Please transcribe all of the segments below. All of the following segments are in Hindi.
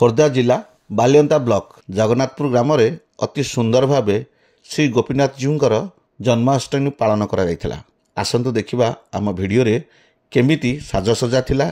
खोर्धा जिला बालियंता ब्लॉक जगन्नाथपुर ग्राम रे अति सुंदर भावे श्री गोपीनाथ जीउंकर जन्माष्टमी पालन करा जायथिला। आसंतु देखिबा आम भिडियो रे केमिति साजसजा थिला।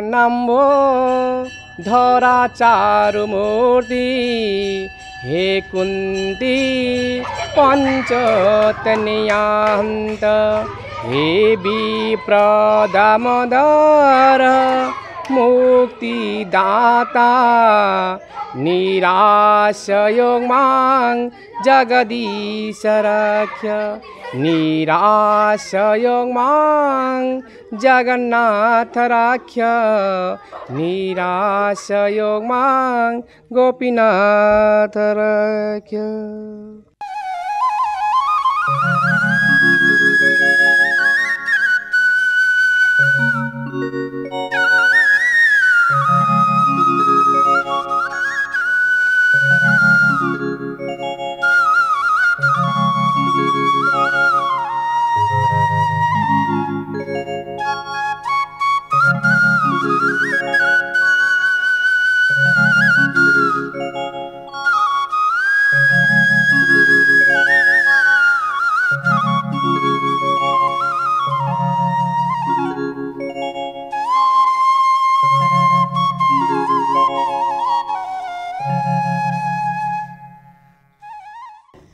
नम्बो धरा चारु मूर्ति हे कुंती पंचतनयांत हे विप्रदामोदर मुक्तिदाता निराशयोग मां जगदीश रक्ष निराशयोग मां जगन्नाथ रक्ष निराशयोग मां गोपीनाथ रक्ष।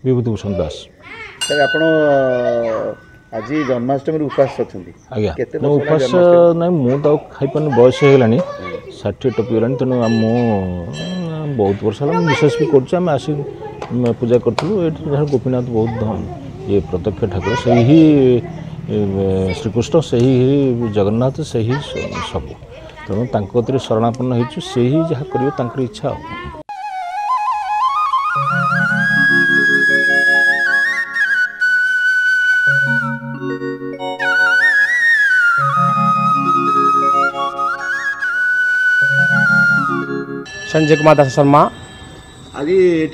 विभूतिभूषण दास सर आपण आज जन्माष्टमी उपवास अच्छा आज्ञा मो उपवास ना मुझे खाई पानी बयस हो 60 टपीगला तेणु बहुत वर्ष है विशेष भी करें आसी पूजा करूँ ये गोपीनाथ बहुत ये प्रत्यक्ष ठाकुर से ही श्रीकृष्ण से ही जगन्नाथ से ही सब तेणु तांको शरणापन्न हो से ही जहाँ कर इच्छा। संजय कुमार दास शर्मा आज ये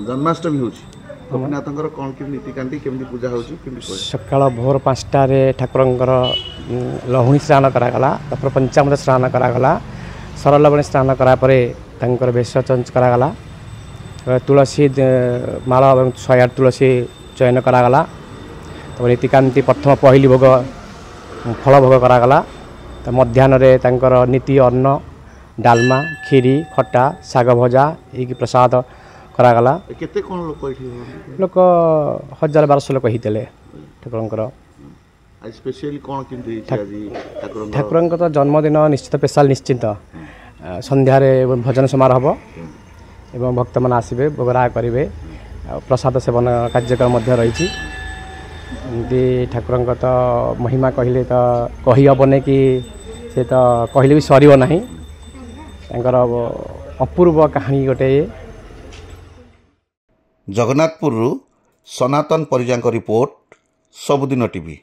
जन्माष्टमी होची गोपीनाथंकर कौन के नीतिकांति केमती पूजा होची सकाळ भोर 5टार ठाकुरंकर लहुणी स्नान करागला तापर पंचामृत स्नान करागला सरलवणी स्नान करा परे तांकर वेश चेंज करागला तुलसी माला और 108 तुलसी चयन करागला तापर नीतिकांति प्रथम पहली भोग फल भोग करागला मध्याह्न तांकर नीति अन्न डालमा खीरी खट्टा साग भजा ये प्रसाद करागला। केते कोन लोक 1000-1200 लोक होते ठाकुर आज स्पेशली कौन किंतु ठाकुर जन्मदिन निश्चित स्पेशल निश्चित संध्यार भजन समारोह हम एवं भक्त मैंने आसबे भोगराग करेंगे प्रसाद सेवन कार्यक्रम रही ठाकुर तो महिमा कहले तो कही हेबने कि से तो कहले भी सर ना अपूर्व कहानी गोटे। जगन्नाथपुर सनातन परिजा रिपोर्ट सबुदिन टीवी।